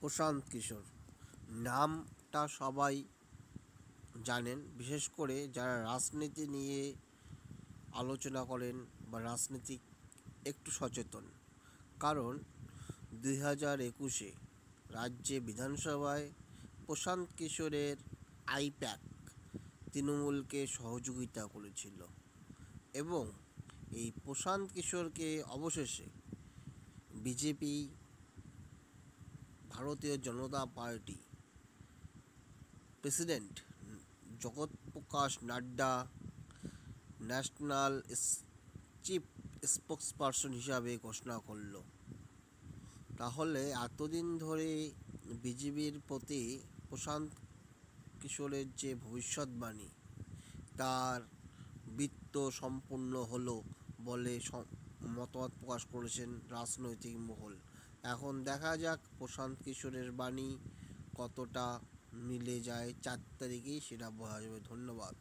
প্রশান্ত কিশোর নামটা সবাই জানেন, বিশেষ করে যারা রাজনীতি নিয়ে আলোচনা করেন বা রাজনীতিক একটু সচেতন। কারণ 2021-এ রাজ্যে বিধানসভায় প্রশান্ত কিশোরের আইপ্যাক তৃণমূলকে সহযোগিতা করেছিল এবং এই প্রশান্ত কিশোরকে অবশেষে বিজেপি, ভারতীয় জনতা পার্টি প্রেসিডেন্ট জগৎ প্রকাশ নাড্ডা ন্যাশনাল চিফ স্পোকসপারসন হিসাবে ঘোষণা করল। তাহলে এতদিন ধরে বিজেপির প্রতি প্রশান্ত কিশোরের যে ভবিষ্যৎবাণী তার বৃত্ত সম্পূর্ণ হলো বলে মতামত প্রকাশ করেছেন রাজনৈতিক মহল। এখন দেখা যাক প্রশান্ত কিশোরের বাণী কতটা মিলে যায়। 4 তারিখেই সেটা বোঝা যাবে। ধন্যবাদ।